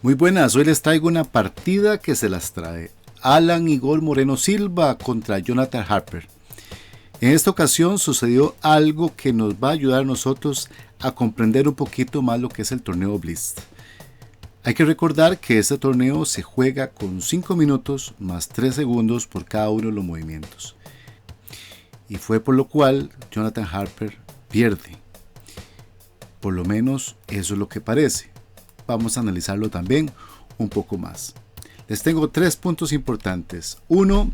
Muy buenas, hoy les traigo una partida que se las trae Alan Igor Moreno Silva contra Jonathan Harper. En esta ocasión sucedió algo que nos va a ayudar a nosotros a comprender un poquito más lo que es el torneo Blitz. Hay que recordar que este torneo se juega con 5 minutos más 3 segundos por cada uno de los movimientos. Y fue por lo cual Jonathan Harper pierde. Por lo menos eso es lo que parece. Vamos a analizarlo también un poco más. Les tengo 3 puntos importantes. Uno,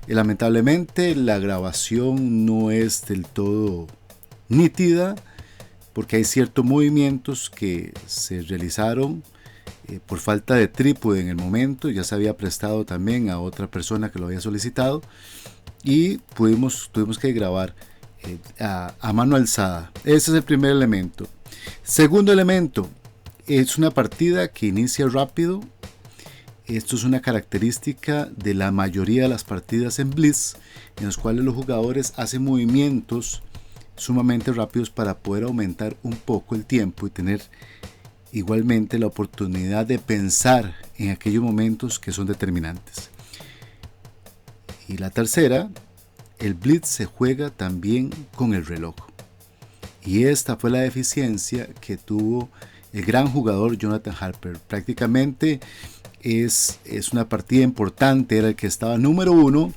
lamentablemente la grabación no es del todo nítida porque hay ciertos movimientos que se realizaron por falta de trípode en el momento. Ya se había prestado también a otra persona que lo había solicitado y tuvimos que grabar a mano alzada. Ese es el primer elemento. Segundo elemento, es una partida que inicia rápido. Esto es una característica de la mayoría de las partidas en Blitz, en las cuales los jugadores hacen movimientos sumamente rápidos para poder aumentar un poco el tiempo y tener igualmente la oportunidad de pensar en aquellos momentos que son determinantes. Y la tercera, el Blitz se juega también con el reloj. Y esta fue la deficiencia que tuvo el gran jugador Jonathan Harper. Prácticamente es una partida importante, era el que estaba número 1,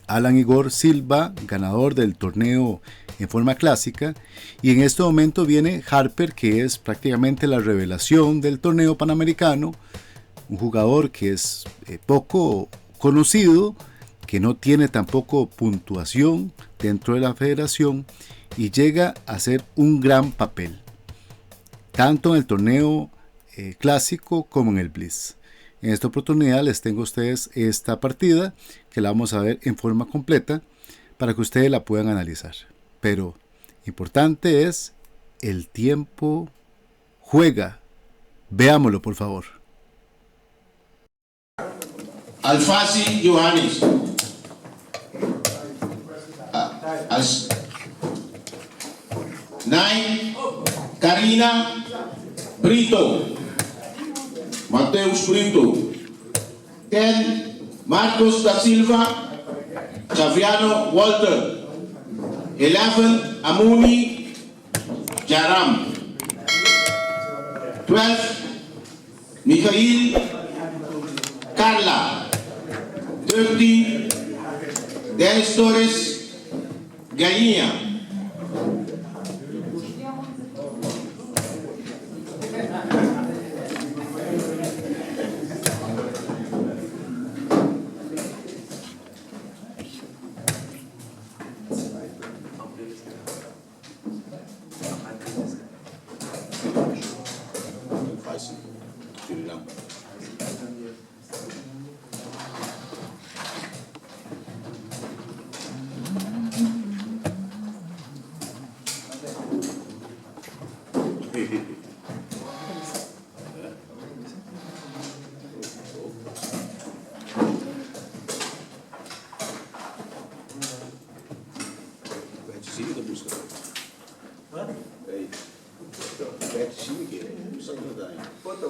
Alan Igor Silva, ganador del torneo en forma clásica, y en este momento viene Harper, que es prácticamente la revelación del torneo panamericano, un jugador que es poco conocido, que no tiene tampoco puntuación dentro de la federación y llega a hacer un gran papel, tanto en el torneo clásico como en el Blitz. En esta oportunidad les tengo a ustedes esta partida que la vamos a ver en forma completa para que ustedes la puedan analizar. Pero importante es el tiempo juega. Veámoslo por favor. Alfasi Johannes. Nine, Karina Brito. Mateus Brito. 10, Marcos da Silva. Xaviano Walter. 11, Amuni Jaram. 12, Michael Carla. 13, Dennis Torres Galinha.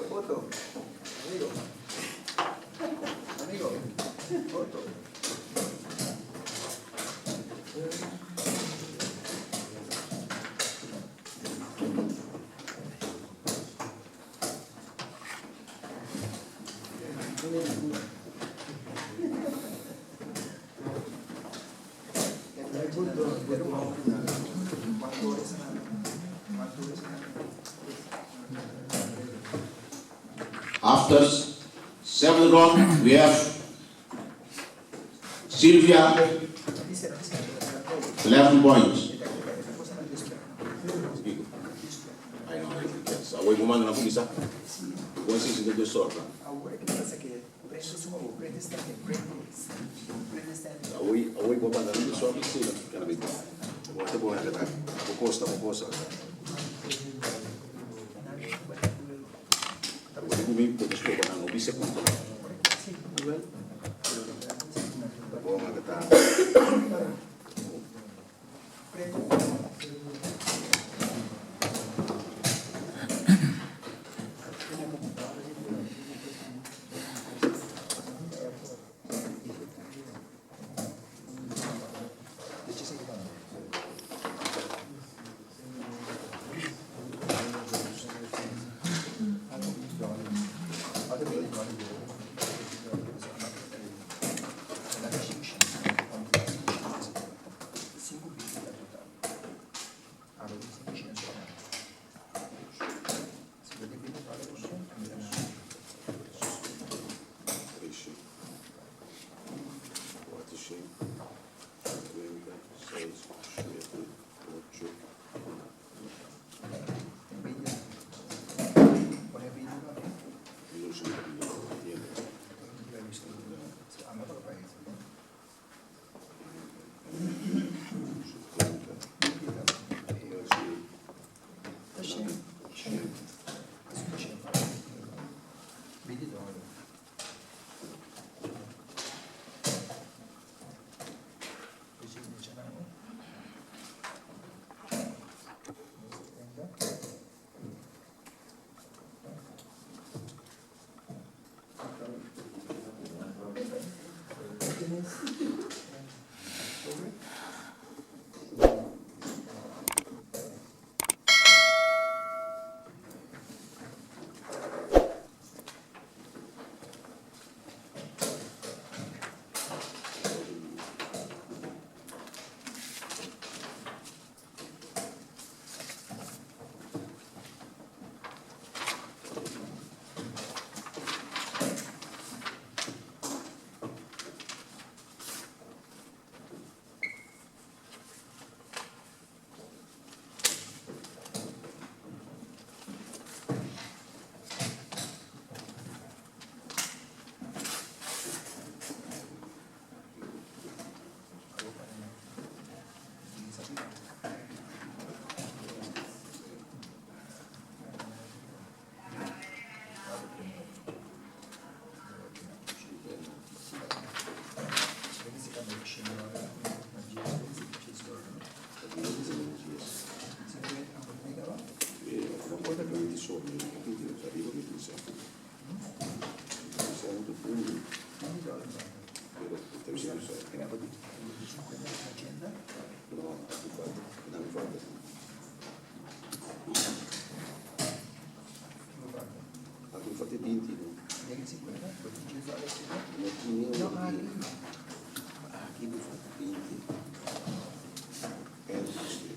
Foto. Amigo. Foto. After 7th round, we have Sylvia, 11 points. I know, yes. Away comando na kumisa. Buon season de sorra. Away comando na sorra, sim, cara bem. Vou te pôr na costa. Comigo, porque estou ganhando o vice-ponto. tienes. Sobre. Infatti pinti, no? Chi mi fa pinti? Sì.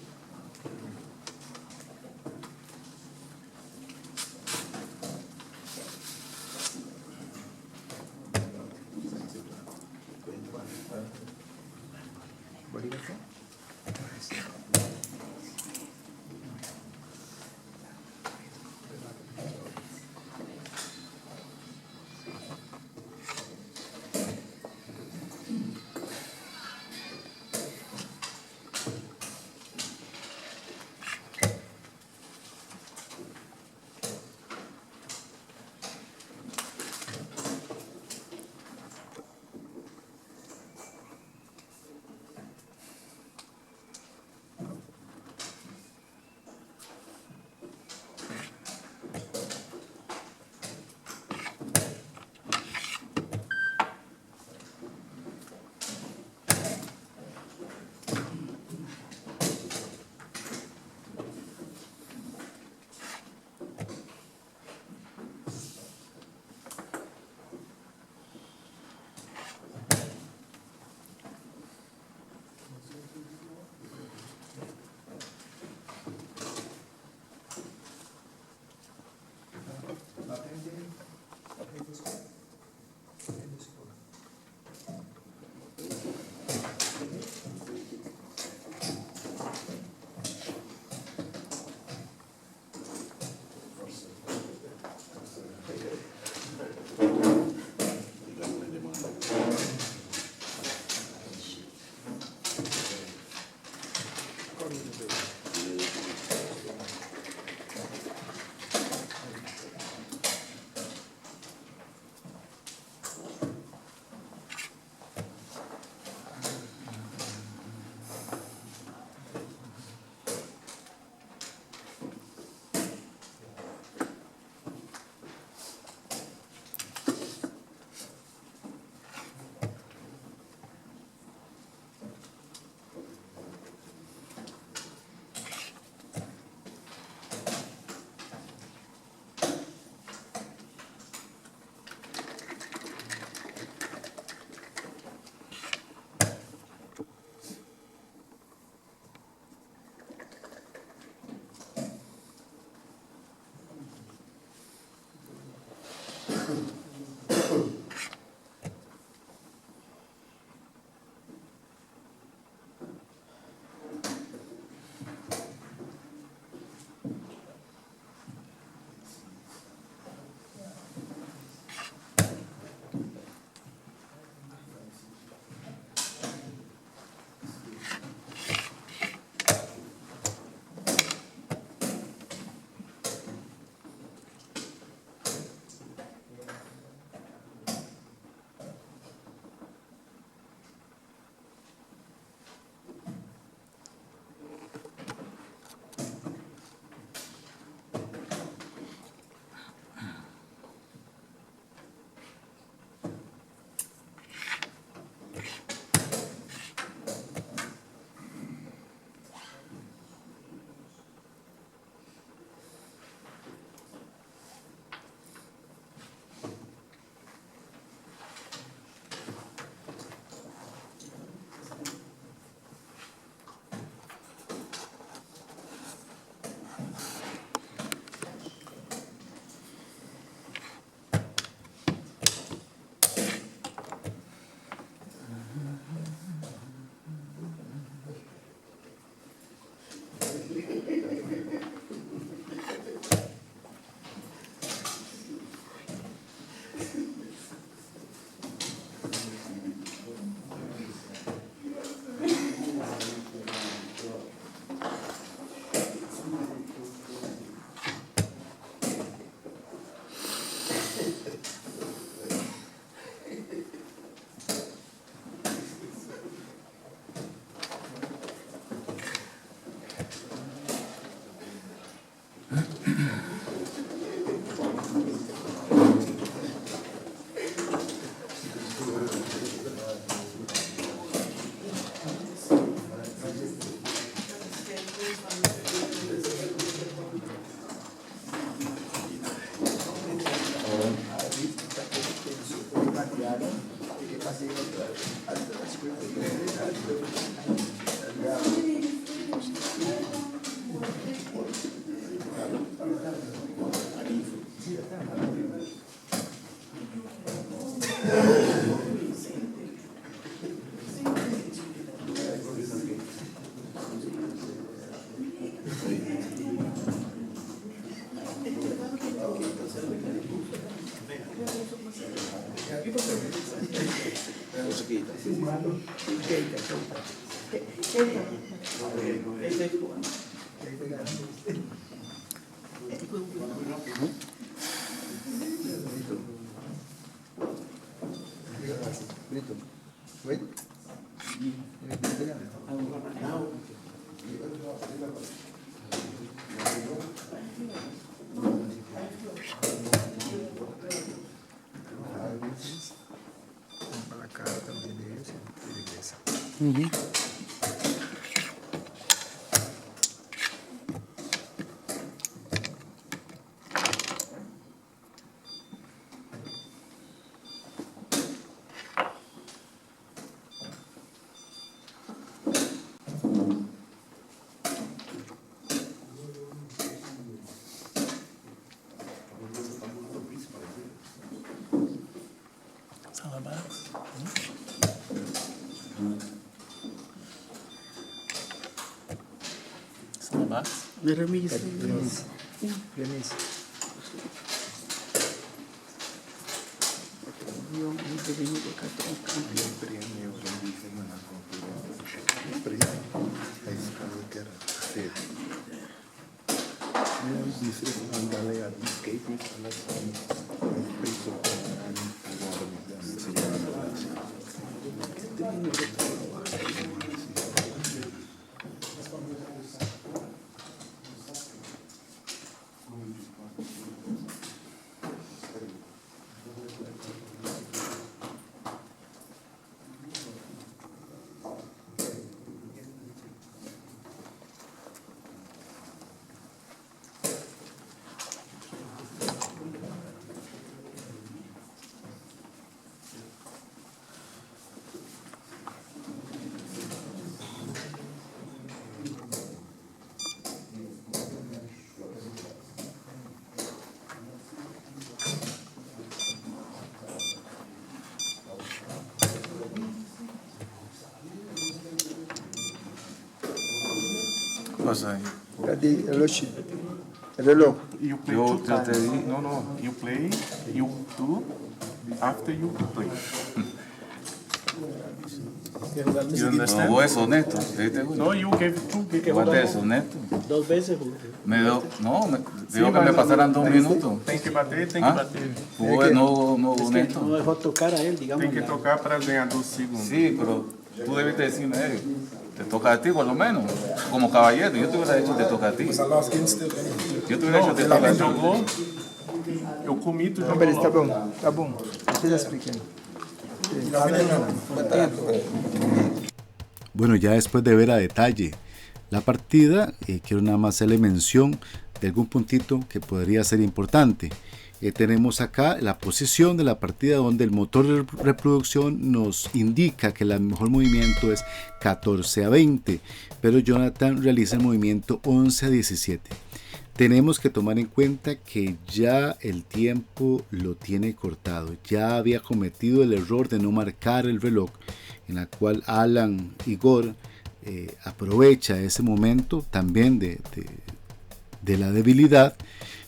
Remise. Pasa ahí. El reloj. You play Yo two te times. di. No. You play, you do, after you play. You No, understand? vos es honesto. ¿Viste, güey? No, you gave two. Vos es honesto. 2 veces jugué. Digo que me pasaran 2 minutos. Tem que bater, tem Ah? que bater. Vos no Es que honesto. no dejó tocar a él, digamos. Tem que tocar para ganhar 2 segundos. Sí, pero tú debiste decirme, te toca a ti por lo menos, como caballero. Yo te hubiera dicho te toca a ti. Yo te hubiera dicho te toca a Ele ti. jogou, eu comi, tu Não, jogou beleza, tá logo. bom. Tá bom. Você já expliquei. Bueno, ya después de ver a detalle la partida, quiero nada más hacerle mención de algún puntito que podría ser importante. Tenemos acá la posición de la partida donde el motor de reproducción nos indica que el mejor movimiento es 14 a 20, pero Jonathan realiza el movimiento 11 a 17. Tenemos que tomar en cuenta que ya el tiempo lo tiene cortado, ya había cometido el error de no marcar el reloj, en la cual Alan Igor aprovecha ese momento también de la debilidad,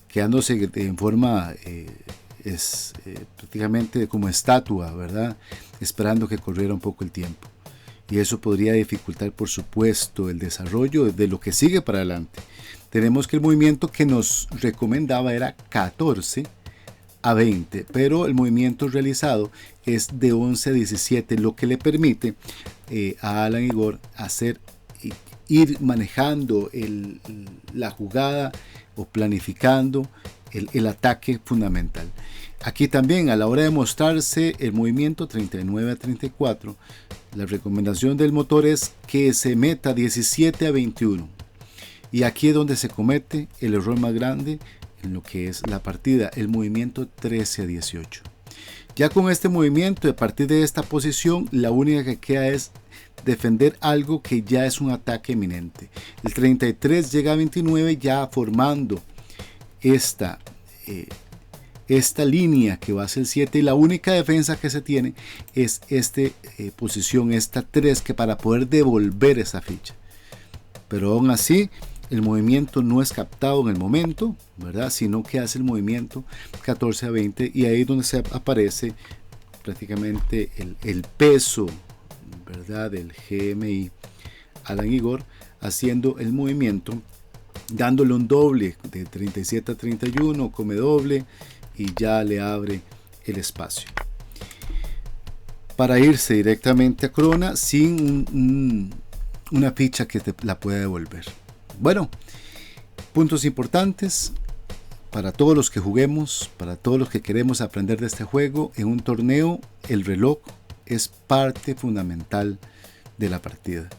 quedándose en forma prácticamente como estatua, ¿verdad? Esperando que corriera un poco el tiempo. Y eso podría dificultar, por supuesto, el desarrollo de lo que sigue para adelante. Tenemos que el movimiento que nos recomendaba era 14 a 20, pero el movimiento realizado es de 11 a 17, lo que le permite a Alan Igor ir manejando la jugada o planificando el ataque fundamental. Aquí también, a la hora de mostrarse el movimiento 39 a 34, la recomendación del motor es que se meta 17 a 21. Y aquí es donde se comete el error más grande en lo que es la partida, el movimiento 13 a 18. Ya con este movimiento, a partir de esta posición, la única que queda es defender algo que ya es un ataque inminente. El 33 llega a 29 ya formando esta línea que va a ser 7, y la única defensa que se tiene es esta posición, esta 3, que para poder devolver esa ficha. Pero aún así el movimiento no es captado en el momento, ¿verdad? Sino que hace el movimiento 14 a 20, y ahí es donde se aparece prácticamente el peso, ¿verdad?, del GMI Alan Igor haciendo el movimiento, dándole un doble de 37 a 31, come doble y ya le abre el espacio para irse directamente a Corona sin una ficha que te la pueda devolver. Bueno, puntos importantes para todos los que juguemos, para todos los que queremos aprender de este juego. En un torneo, el reloj es parte fundamental de la partida.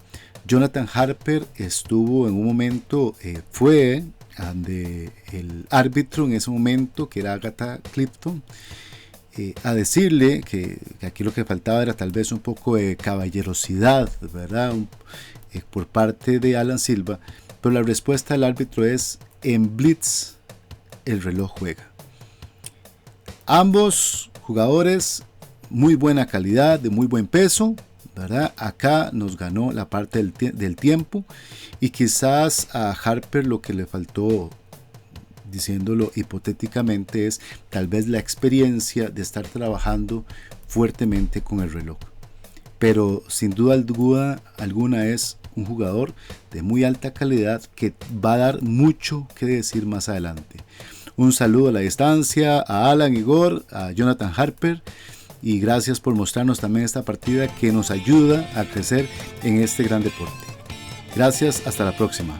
Jonathan Harper estuvo en un momento, fue ante el árbitro en ese momento, que era Agatha Clifton, a decirle que aquí lo que faltaba era tal vez un poco de caballerosidad, ¿verdad?, por parte de Alan Silva, pero la respuesta del árbitro es: en Blitz el reloj juega. Ambos jugadores muy buena calidad, de muy buen peso, ¿verdad? Acá nos ganó la parte del tiempo, y quizás a Harper lo que le faltó, diciéndolo hipotéticamente, es tal vez la experiencia de estar trabajando fuertemente con el reloj. Pero sin duda alguna es un jugador de muy alta calidad que va a dar mucho que decir más adelante. Un saludo a la distancia a Alan Igor, a Jonathan Harper, y gracias por mostrarnos también esta partida que nos ayuda a crecer en este gran deporte. Gracias, hasta la próxima.